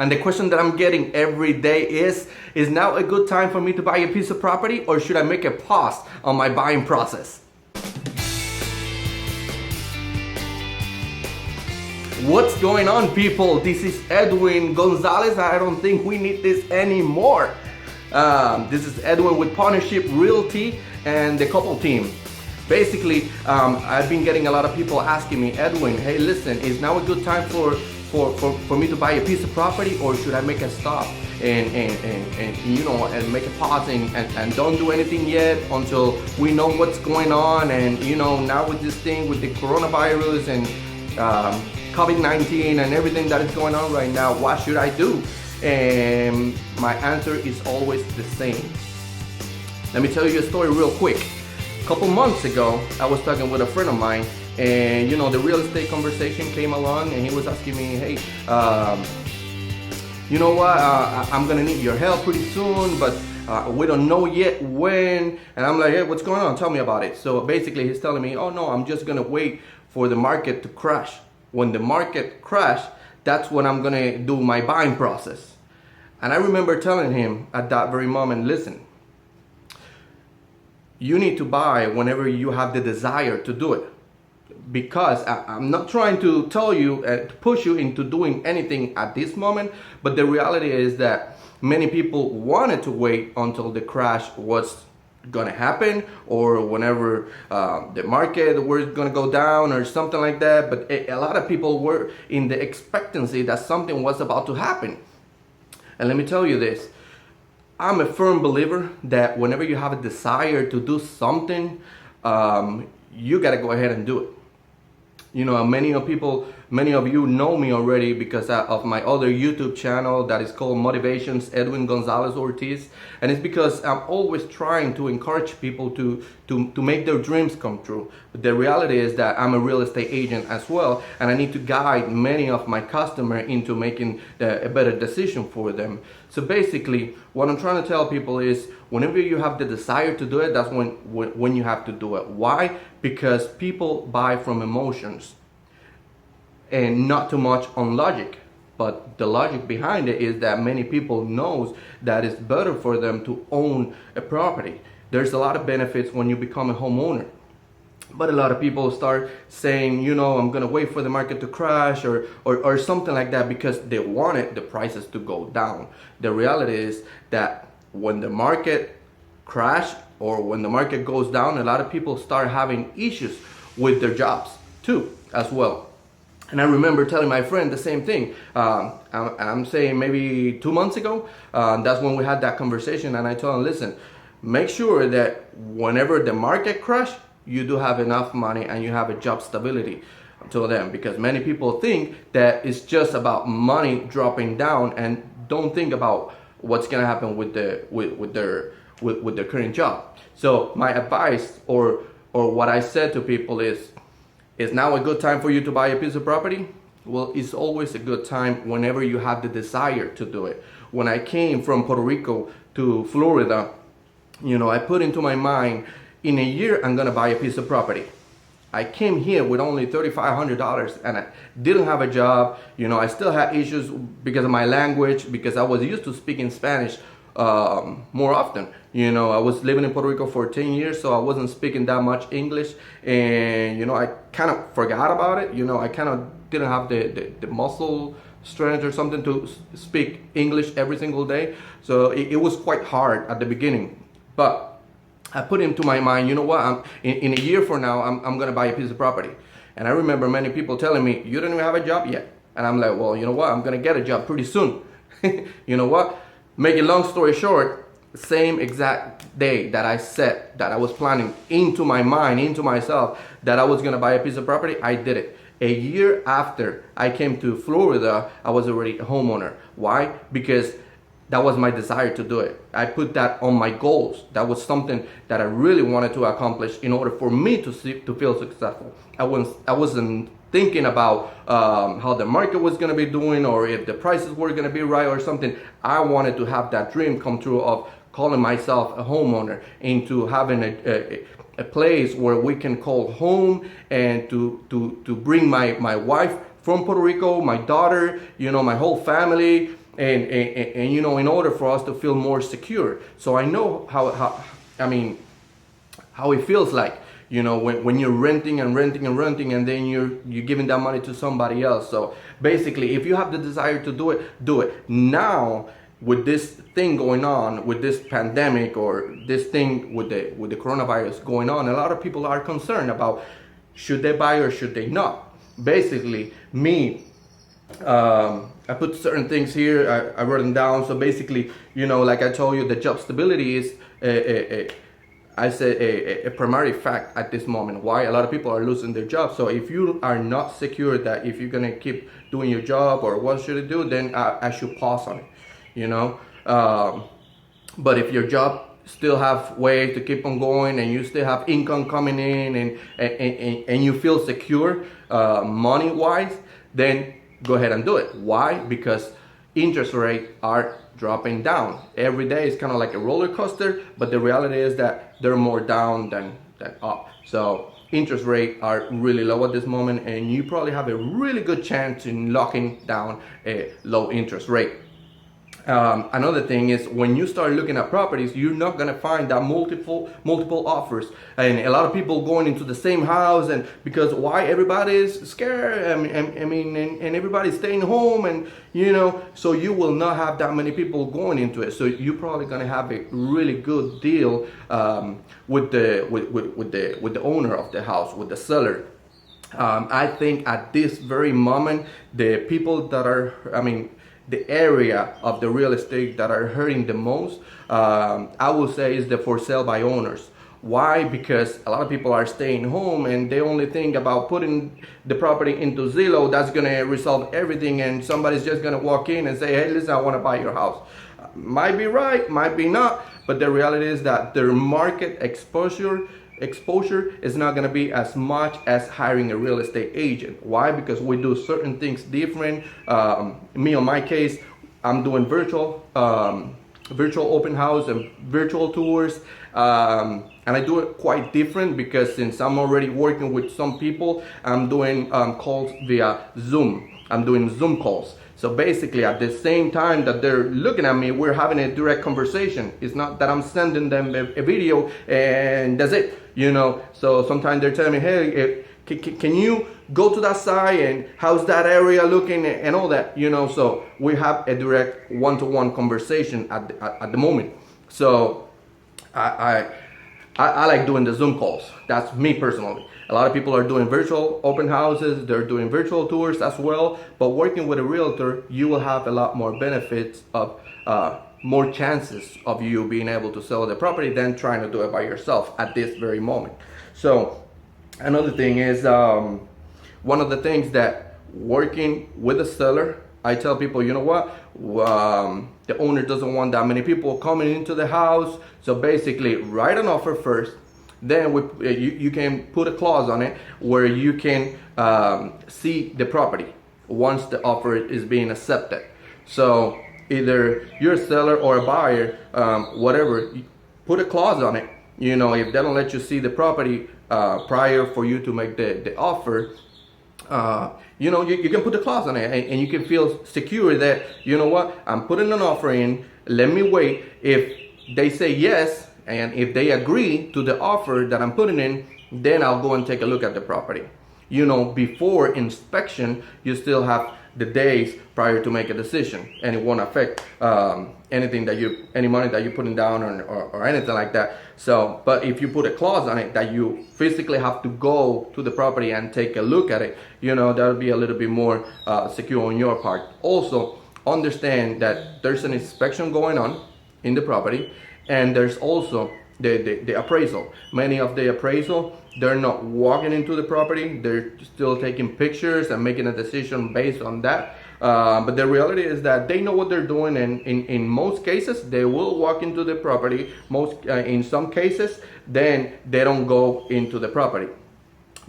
And the question that I'm getting every day is now a good time for me to buy a piece of property, or should I make a pause on my buying process? What's going on, people? This is Edwin Gonzalez. I don't think we need this anymore. This is Edwin with Partnership Realty and the couple team. Basically, I've been getting a lot of people asking me, Edwin, hey, listen, is now a good time for me to buy a piece of property, or should I make a stop and make a pause and don't do anything yet until we know what's going on? And now with this thing with the coronavirus and Covid19 and everything that is going on right now, what should I do? And my answer is always the same. Let me tell you a story real quick. A couple months ago, I was talking with a friend of mine, and the real estate conversation came along, and he was asking me, hey, you know what, I'm gonna need your help pretty soon, but we don't know yet when. And I'm like, hey, what's going on? Tell me about it. So basically he's telling me, oh no, I'm just gonna wait for the market to crash. When the market crash, that's when I'm gonna do my buying process. And I remember telling him at that very moment, listen, you need to buy whenever you have the desire to do it. Because I'm not trying to tell you, to push you into doing anything at this moment, but the reality is that many people wanted to wait until the crash was gonna happen, or whenever the market was gonna go down or something like that. But a lot of people were in the expectancy that something was about to happen. And let me tell you this, I'm a firm believer that whenever you have a desire to do something, you gotta go ahead and do it. Many of you know me already because of my other YouTube channel that is called Motivations Edwin Gonzalez Ortiz. And it's because I'm always trying to encourage people to make their dreams come true. But the reality is that I'm a real estate agent as well, and I need to guide many of my customers into making a better decision for them. So basically, what I'm trying to tell people is, whenever you have the desire to do it, that's when you have to do it. Why? Because people buy from emotions and not too much on logic. But the logic behind it is that many people knows that it's better for them to own a property. There's a lot of benefits when you become a homeowner. But a lot of people start saying, I'm gonna wait for the market to crash or something like that, because they wanted the prices to go down. The reality is that when the market crash or when the market goes down, a lot of people start having issues with their jobs too, as well. And I remember telling my friend the same thing. I'm saying maybe 2 months ago, that's when we had that conversation, and I told him, listen, make sure that whenever the market crash, you do have enough money and you have a job stability until then. Because many people think that it's just about money dropping down and don't think about what's gonna happen with their current job. So my advice or what I said to people is now a good time for you to buy a piece of property? Well, it's always a good time whenever you have the desire to do it. When I came from Puerto Rico to Florida, I put into my mind, in a year I'm gonna buy a piece of property. I came here with only $3,500 and I didn't have a job. I still had issues because of my language, because I was used to speaking Spanish more often. I was living in Puerto Rico for 10 years, so I wasn't speaking that much English, and I kind of forgot about it. I kind of didn't have the muscle strength or something to speak English every single day, so it was quite hard at the beginning. But I put into my mind, in a year from now, I'm gonna buy a piece of property. And I remember many people telling me, you don't even have a job yet. And I'm like, well, you know what, I'm gonna get a job pretty soon. You know what, make a long story short, same exact day that I said that I was planning into my mind, into myself, that I was gonna buy a piece of property, I did it. A year after I came to Florida, I was already a homeowner. Why? Because that was my desire to do it. I put that on my goals. That was something that I really wanted to accomplish in order for me to feel successful. I wasn't thinking about how the market was going to be doing, or if the prices were going to be right or something. I wanted to have that dream come true of calling myself a homeowner, into having a place where we can call home, and to bring my wife from Puerto Rico, my daughter, my whole family, and in order for us to feel more secure. So I know how it feels like, when you're renting and renting and renting, and then you're giving that money to somebody else. So basically, if you have the desire to do it, do it. Now, with this thing going on, with this pandemic, or this thing with the coronavirus going on, a lot of people are concerned about, should they buy or should they not. Basically, I put certain things here, I wrote them down. So basically, like I told you, the job stability is a primary fact at this moment. Why a lot of people are losing their jobs. So if you are not secure that if you're gonna keep doing your job, or what should I do, then I should pause on it, but if your job still have way to keep on going, and you still have income coming in, and you feel secure money wise, then go ahead and do it. Why? Because interest rates are dropping down every day. It's kind of like a roller coaster, but the reality is that they're more down than up. So interest rates are really low at this moment, and you probably have a really good chance in locking down a low interest rate. Another thing is, when you start looking at properties, you're not gonna find that multiple offers, and a lot of people going into the same house, and because why everybody is scared, and everybody's staying home, and so you will not have that many people going into it. So you're probably gonna have a really good deal with the owner of the house, with the seller. I think at this very moment, the people that are, the area of the real estate that are hurting the most, I would say, is the for sale by owners. Why? Because a lot of people are staying home, and they only think about putting the property into Zillow. That's gonna resolve everything, and somebody's just gonna walk in and say, hey, listen, I wanna buy your house. Might be right, might be not, but the reality is that their market exposure is not going to be as much as hiring a real estate agent. Why? Because we do certain things different. Me, on my case, I'm doing virtual open house and virtual tours, and I do it quite different, because since I'm already working with some people, I'm doing calls via Zoom. I'm doing Zoom calls. So basically, at the same time that they're looking at me, we're having a direct conversation. It's not that I'm sending them a video and that's it, So sometimes they're telling me, hey, can you go to that side, and how's that area looking, and all that, So we have a direct one-to-one conversation at the moment. So I like doing the Zoom calls. That's me personally. A lot of people are doing virtual open houses, they're doing virtual tours as well, but working with a realtor, you will have a lot more benefits of more chances of you being able to sell the property than trying to do it by yourself at this very moment. So another thing is, one of the things that working with a seller, I tell people, the owner doesn't want that many people coming into the house, so basically write an offer first. Then you can put a clause on it where you can see the property once the offer is being accepted. So either you're a seller or a buyer, whatever, put a clause on it. If they don't let you see the property prior for you to make the offer, you can put a clause on it, and you can feel secure that, I'm putting an offer in, let me wait. If they say yes, and if they agree to the offer that I'm putting in, then I'll go and take a look at the property. Before inspection, you still have the days prior to make a decision, and it won't affect any money that you're putting down or anything like that. So, but if you put a clause on it that you physically have to go to the property and take a look at it, that'll be a little bit more secure on your part. Also, understand that there's an inspection going on in the property, and there's also the appraisal. Many of the appraisal, they're not walking into the property, they're still taking pictures and making a decision based on that. But the reality is that they know what they're doing, and in most cases they will walk into the property. In some cases, then they don't go into the property.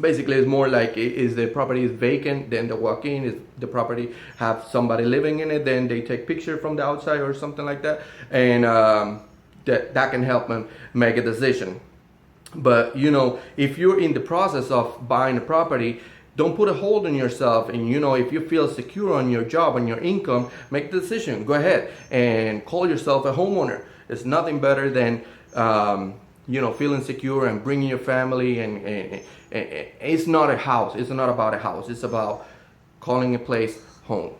Basically, it's more like, is the property is vacant, then they walk in. Is the property have somebody living in it, then they take picture from the outside or something like that, and that can help them make a decision. But if you're in the process of buying a property, Don't put a hold on yourself. And if you feel secure on your job, on your income, make the decision. Go ahead and call yourself a homeowner. It's nothing better than feeling secure and bringing your family. And it's not a house. It's not about a house. It's about calling a place home.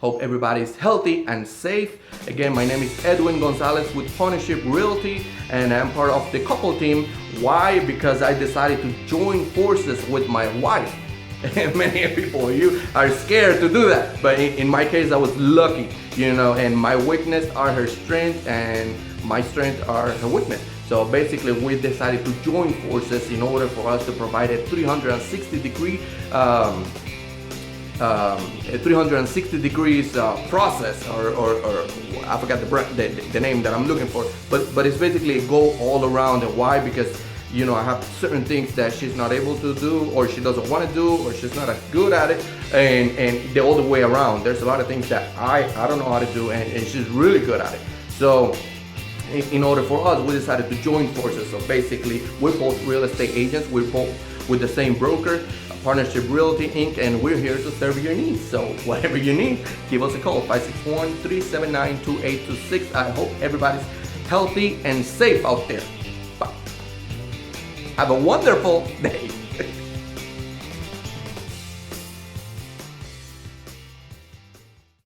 Hope everybody's healthy and safe. Again, my name is Edwin Gonzalez with Partnership Realty, and I'm part of the couple team. Why? Because I decided to join forces with my wife. And many people, you are scared to do that. But in my case, I was lucky, and my weakness are her strength and my strength are her weakness. So basically, we decided to join forces in order for us to provide a 360 degrees process, or I forgot the name that I'm looking for, but it's basically go all around. And why? Because I have certain things that she's not able to do, or she doesn't want to do, or she's not as good at it, and the other way around. There's a lot of things that I don't know how to do, and she's really good at it. So in order for us, we decided to join forces. So basically, we're both real estate agents. We're both with the same broker, Partnership Realty Inc, and we're here to serve your needs. So whatever you need, give us a call, 561-379-2826. I hope everybody's healthy and safe out there. Bye. Have a wonderful day.